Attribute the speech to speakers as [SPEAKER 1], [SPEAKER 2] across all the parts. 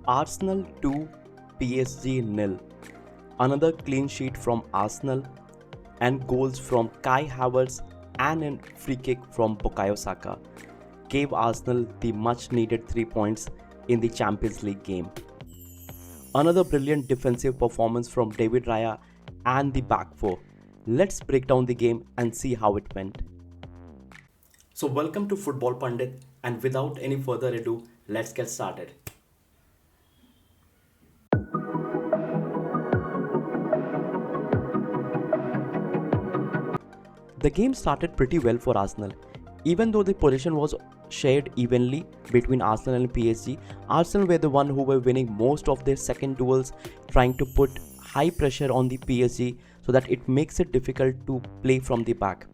[SPEAKER 1] Arsenal 2, PSG nil. Another clean sheet from Arsenal and goals from Kai Havertz and a free kick from Bukayo Saka gave Arsenal the much needed 3 points in the Champions League game. Another brilliant defensive performance from David Raya and the back four. Let's break down the game and see how it went. So welcome to Football Pundit, and without any further ado, let's get started. The game started pretty well for Arsenal. Even though the possession was shared evenly between Arsenal and PSG, Arsenal were the one who were winning most of their second duels, trying to put high pressure on the PSG so that it makes it difficult to play from the back.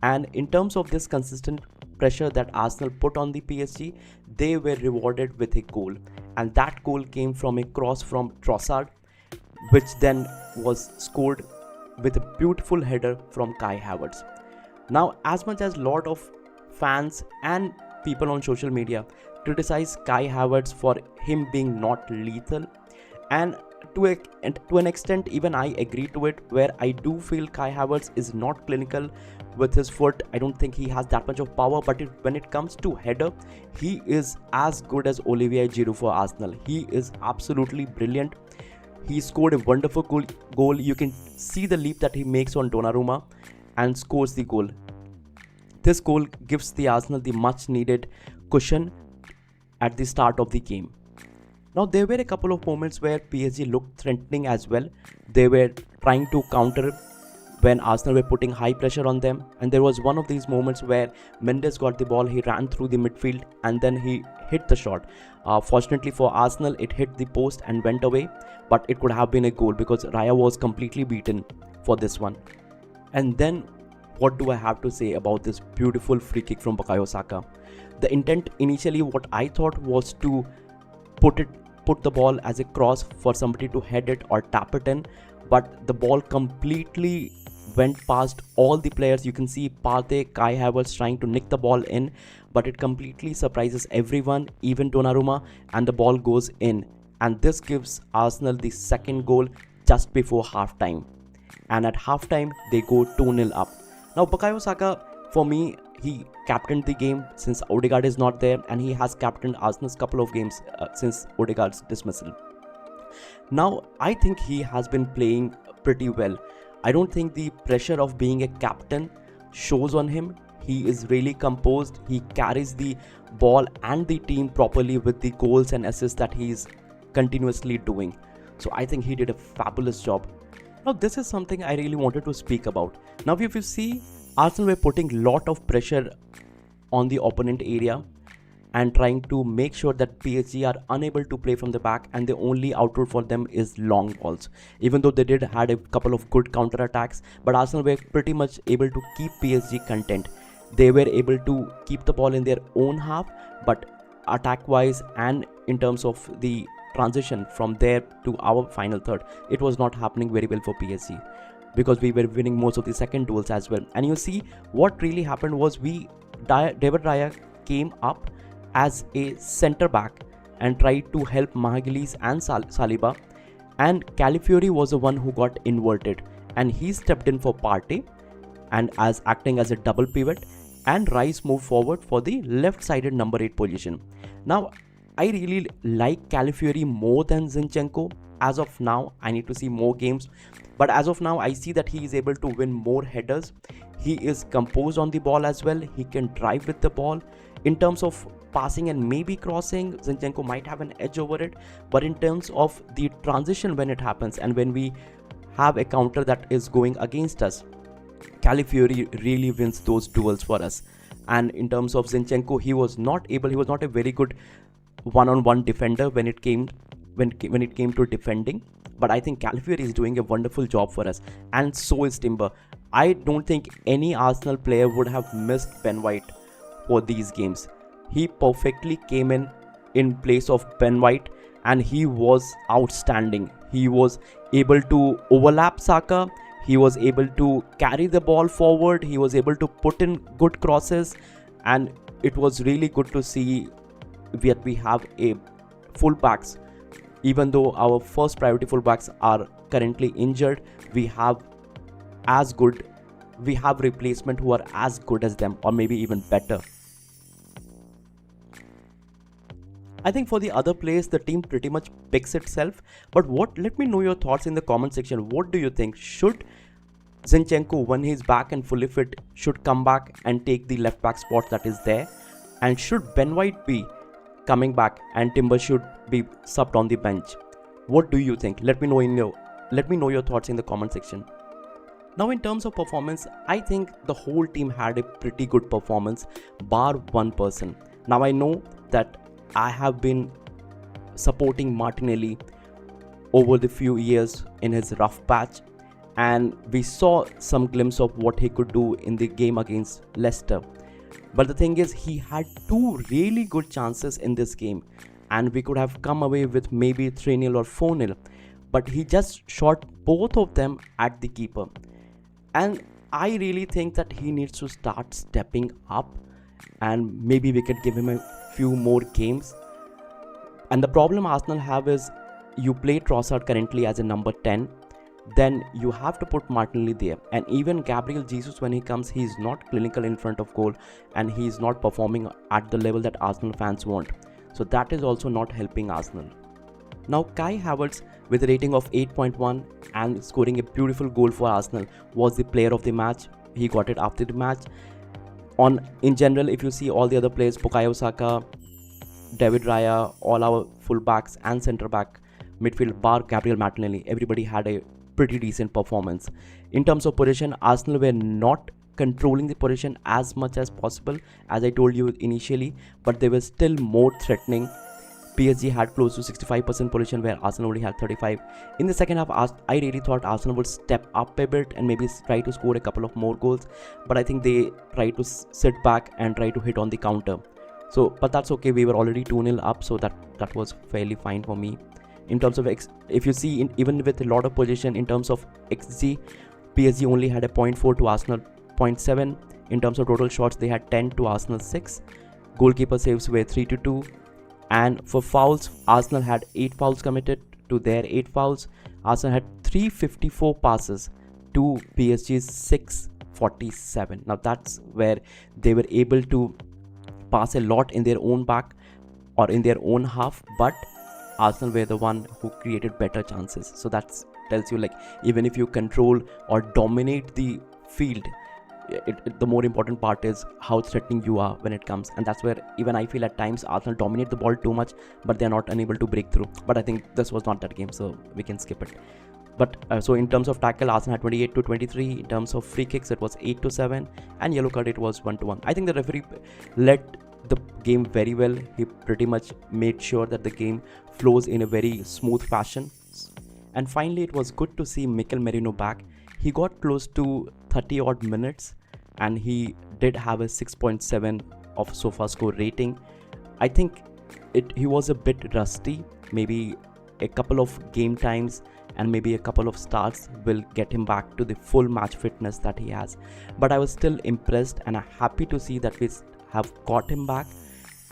[SPEAKER 1] And in terms of this consistent pressure that Arsenal put on the PSG, they were rewarded with a goal. And that goal came from a cross from Trossard, which then was scored with a beautiful header from Kai Havertz. Now, as much as lot of fans and people on social media criticize Kai Havertz for him being not lethal, and to an extent even I agree to it, where I do feel Kai Havertz is not clinical with his foot. I don't think he has that much of power, but when it comes to header, he is as good as Olivier Giroud for Arsenal. He is absolutely brilliant. He scored a wonderful goal. You can see the leap that he makes on Donnarumma and scores the goal. This goal gives the Arsenal the much needed cushion at the start of the game. Now, there were a couple of moments where PSG looked threatening as well. They were trying to counter when Arsenal were putting high pressure on them, and there was one of these moments where Mendes got the ball, he ran through the midfield and then he hit the shot. Fortunately for Arsenal, it hit the post and went away, but it could have been a goal because Raya was completely beaten for this one. And then what do I have to say about this beautiful free kick from Bukayo Saka? The intent initially, what I thought, was to put the ball as a cross for somebody to head it or tap it in, but the ball completely went past all the players. You can see Partey, Kai Havertz trying to nick the ball in, but it completely surprises everyone, even Donnarumma, and the ball goes in. And this gives Arsenal the second goal just before halftime. And at halftime, they go 2-0 up. Now, Bukayo Saka, for me, he captained the game since Odegaard is not there, and he has captained Arsenal's couple of games since Odegaard's dismissal. Now, I think he has been playing pretty well. I don't think the pressure of being a captain shows on him. He is really composed. He carries the ball and the team properly with the goals and assists that he is continuously doing. So I think he did a fabulous job. Now, this is something I really wanted to speak about. Now, if you see, Arsenal were putting a lot of pressure on the opponent area and trying to make sure that PSG are unable to play from the back, and the only outlet for them is long balls. Even though they did had a couple of good counter attacks, but Arsenal were pretty much able to keep PSG content. They were able to keep the ball in their own half, but attack wise and in terms of the transition from there to our final third, it was not happening very well for PSG, because we were winning most of the second duels as well. And you see what really happened was David Raya came up as a centre back and tried to help Maghali's and Saliba, and Calafiori was the one who got inverted, and he stepped in for Partey and as acting as a double pivot, and Rice moved forward for the left-sided number 8 position. Now, I really like Calafiori more than Zinchenko. As of now, I need to see more games, but as of now, I see that he is able to win more headers. He is composed on the ball as well. He can drive with the ball. In terms of passing and maybe crossing, Zinchenko might have an edge over it, but in terms of the transition when it happens and when we have a counter that is going against us, Calafiori really wins those duels for us. And in terms of Zinchenko, he was not a very good one-on-one defender when it came to defending, but I think Calafiori is doing a wonderful job for us, and so is Timber. I don't think any Arsenal player would have missed Ben White for these games. He perfectly came in place of Ben White, and he was outstanding. He was able to overlap Saka. He was able to carry the ball forward. He was able to put in good crosses, and it was really good to see that we have a fullbacks Even though our first priority fullbacks are currently injured, we have replacement who are as good as them, or maybe even better. I think for the other players, the team pretty much picks itself. But let me know your thoughts in the comment section. What do you think? Should Zinchenko, when he's back and fully fit, should come back and take the left back spot that is there? And should Ben White be coming back and Timber should be subbed on the bench? What do you think? Let me know your thoughts in the comment section. Now, in terms of performance, I think the whole team had a pretty good performance, bar one person. Now, I know that I have been supporting Martinelli over the few years in his rough patch, and we saw some glimpse of what he could do in the game against Leicester. But the thing is, he had two really good chances in this game, and we could have come away with maybe 3-0 or 4-0, but he just shot both of them at the keeper. And I really think that he needs to start stepping up, and maybe we could give him a few more games. And the problem Arsenal have is, you play Trossard currently as a number 10, then you have to put Martinelli there, and even Gabriel Jesus, when he comes, he's not clinical in front of goal, and he's not performing at the level that Arsenal fans want. So that is also not helping Arsenal. Now, Kai Havertz, with a rating of 8.1 and scoring a beautiful goal for Arsenal, was the player of the match. He got it after the match. In general, if you see all the other players, Bukayo Saka, David Raya, all our fullbacks and centre back, midfield bar Gabriel Martinelli, everybody had a pretty decent performance. In terms of possession, Arsenal were not controlling the possession as much as possible, as I told you initially, but they were still more threatening. PSG had close to 65% possession, where Arsenal only had 35%. In the second half, I really thought Arsenal would step up a bit and maybe try to score a couple of more goals, but I think they tried to sit back and try to hit on the counter. But that's okay. We were already 2-0 up, so that was fairly fine for me. In terms of if you see, even with a lot of possession, in terms of XG, PSG only had a 0.4 to Arsenal 0.7. In terms of total shots, they had 10 to Arsenal 6. Goalkeeper saves were 3-2. And for fouls, Arsenal had 8 fouls committed to their 8 fouls. Arsenal had 354 passes to PSG's 647. Now that's where they were able to pass a lot in their own back or in their own half, but Arsenal were the one who created better chances. So that tells you, like, even if you control or dominate the field, the more important part is how threatening you are when it comes. And that's where even I feel at times Arsenal dominate the ball too much, but they're not unable to break through. But I think this was not that game, so we can skip it. But so in terms of tackle, Arsenal had 28-23. In terms of free kicks, it was 8-7, and yellow card, it was 1-1. I think the referee led the game very well. He pretty much made sure that the game flows in a very smooth fashion. And finally, it was good to see Mikel Merino back. He got close to 30 odd minutes, and he did have a 6.7 of SofaScore rating. I think he was a bit rusty. Maybe a couple of game times and maybe a couple of starts will get him back to the full match fitness that he has. But I was still impressed, and I'm happy to see that we have got him back.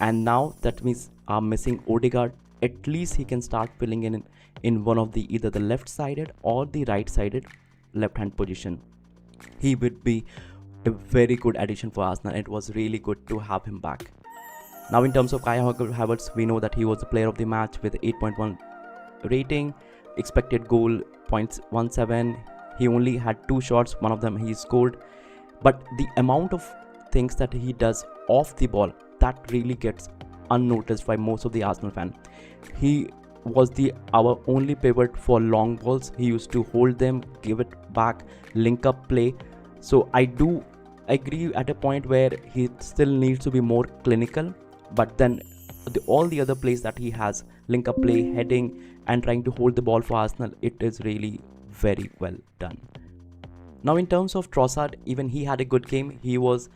[SPEAKER 1] And now that means I'm missing Odegaard, at least he can start filling in one of either the left-sided or the right-sided left-hand position. He would be a very good addition for Arsenal. It was really good to have him back. Now, in terms of Kai Havertz, we know that he was the player of the match with 8.1 rating, expected goal 0.17. He only had 2 shots, one of them he scored, but the amount of things that he does off the ball, that really gets unnoticed by most of the Arsenal fan. He was our only pivot for long balls. He used to hold them, give it back, link up play. So I do agree at a point where he still needs to be more clinical, but then all the other plays that he has, link up play, heading, and trying to hold the ball for Arsenal, it is really very well done. Now, in terms of Trossard, even he had a good game. He was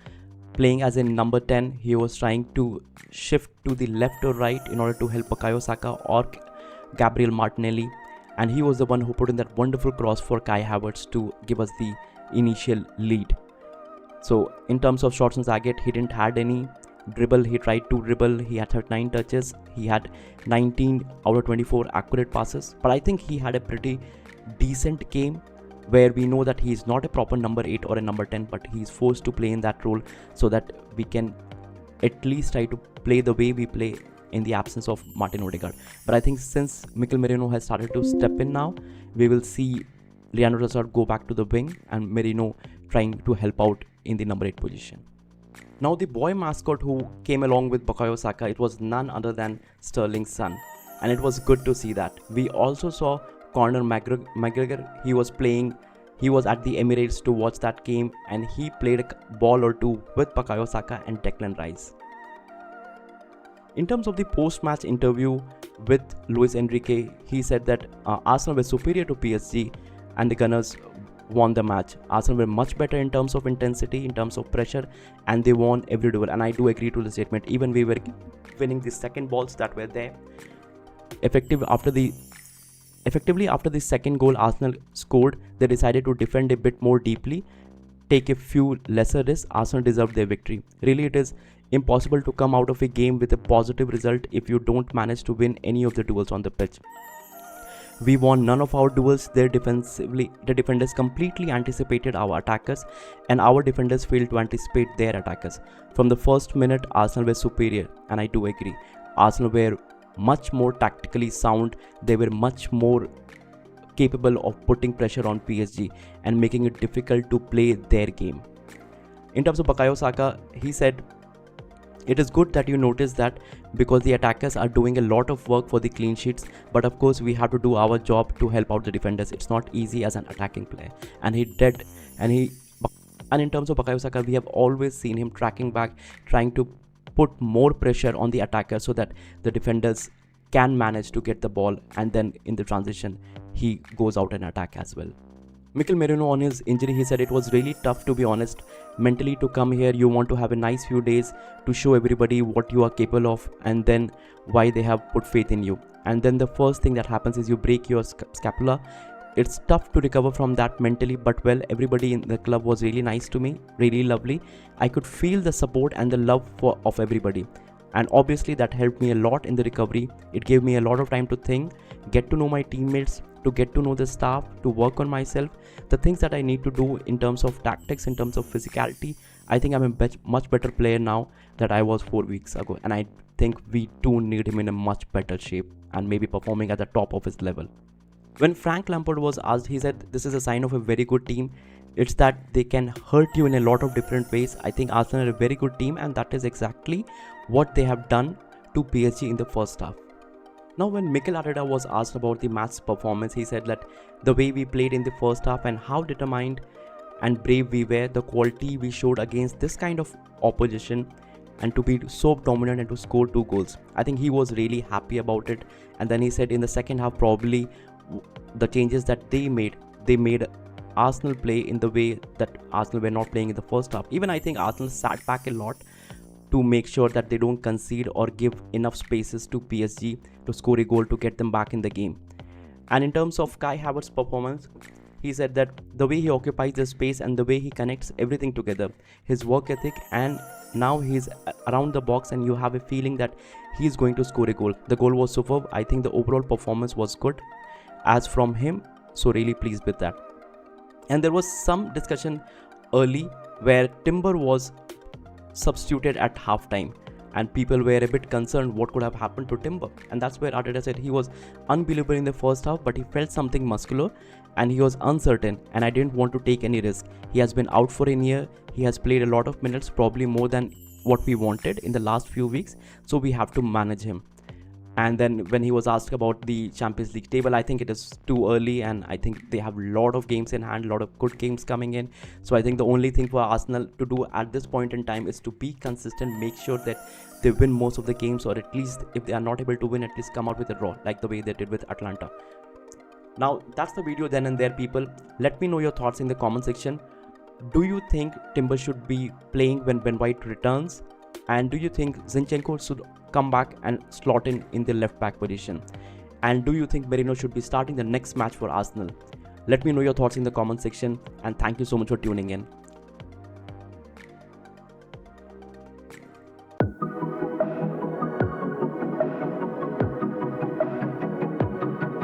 [SPEAKER 1] playing as a number 10. He was trying to shift to the left or right in order to help Bukayo Saka or Gabriel Martinelli, and he was the one who put in that wonderful cross for Kai Havertz to give us the initial lead. So in terms of shots on target, he didn't had any. dribble. He tried to dribble. He had 39 touches. He had 19 out of 24 accurate passes. But I think he had a pretty decent game, where we know that he is not a proper number 8 or a number 10, but he is forced to play in that role so that we can at least try to play the way we play in the absence of Martin Odegaard. But I think since Mikel Merino has started to step in now, we will see Leandro Trossard go back to the wing and Merino trying to help out in the number 8 position. Now the boy mascot who came along with Bukayo Saka, it was none other than Sterling's son, and it was good to see that. We also saw Conor McGregor. He was at the Emirates to watch that game, and he played a ball or two with Bukayo Saka and Declan Rice. In terms of the post-match interview with Luis Enrique, he said that Arsenal were superior to PSG and the Gunners won the match. Arsenal were much better in terms of intensity, in terms of pressure, and they won every duel. And I do agree to the statement. Even we were winning the second balls that were there. Effectively after the second goal Arsenal scored, they decided to defend a bit more deeply, take a few lesser risks. Arsenal deserved their victory. Really, it is impossible to come out of a game with a positive result if you don't manage to win any of the duels on the pitch. We won none of our duels. The defenders completely anticipated our attackers, and our defenders failed to anticipate their attackers. From the first minute, Arsenal were superior, and I do agree. Arsenal were much more tactically sound. They were much more capable of putting pressure on PSG and making it difficult to play their game. In terms of Bukayo Saka, he said, "It is good that you notice that, because the attackers are doing a lot of work for the clean sheets, but of course we have to do our job to help out the defenders. It's not easy as an attacking player." And he did. And in terms of Bukayo Saka, we have always seen him tracking back, trying to put more pressure on the attacker so that the defenders can manage to get the ball, and then in the transition he goes out and attack as well. Mikel Merino, on his injury, he said it was really tough, to be honest. Mentally, to come here, you want to have a nice few days to show everybody what you are capable of and then why they have put faith in you. And then the first thing that happens is you break your scapula. It's tough to recover from that mentally, but well, everybody in the club was really nice to me, really lovely. I could feel the support and the love of everybody. And obviously that helped me a lot in the recovery. It gave me a lot of time to think, get to know my teammates, to get to know the staff, to work on myself, the things that I need to do in terms of tactics, in terms of physicality. I think I'm a much better player now than I was 4 weeks ago, and I think we do need him in a much better shape and maybe performing at the top of his level. When Frank Lampard was asked, he said this is a sign of a very good team. It's that they can hurt you in a lot of different ways. I think Arsenal are a very good team, and that is exactly what they have done to PSG in the first half. Now, when Mikel Arteta was asked about the match performance, he said that the way we played in the first half and how determined and brave we were, the quality we showed against this kind of opposition, and to be so dominant and to score 2 goals. I think he was really happy about it. And then he said in the second half, probably the changes that they made Arsenal play in the way that Arsenal were not playing in the first half. Even I think Arsenal sat back a lot to make sure that they don't concede or give enough spaces to PSG to score a goal to get them back in the game. And in terms of Kai Havertz's performance, he said that the way he occupies the space and the way he connects everything together, his work ethic, and now he's around the box and you have a feeling that he's going to score a goal. The goal was superb. I think the overall performance was good as from him, so really pleased with that. And there was some discussion early where Timber was substituted at halftime, and people were a bit concerned what could have happened to Timber. And that's where Arteta said he was unbelievable in the first half, but he felt something muscular and he was uncertain, and I didn't want to take any risk. He has been out for a year. He has played a lot of minutes, probably more than what we wanted in the last few weeks, so we have to manage him. And then when he was asked about the Champions League table, I think it is too early, and I think they have a lot of games in hand, a lot of good games coming in. So I think the only thing for Arsenal to do at this point in time is to be consistent, make sure that they win most of the games, or at least if they are not able to win, at least come out with a draw like the way they did with Atlanta. Now that's the video then and there, people. Let me know your thoughts in the comment section. Do you think Timber should be playing when Ben White returns? And do you think Zinchenko should come back and slot in the left back position? And do you think Merino should be starting the next match for Arsenal? Let me know your thoughts in the comment section, and thank you so much for tuning in.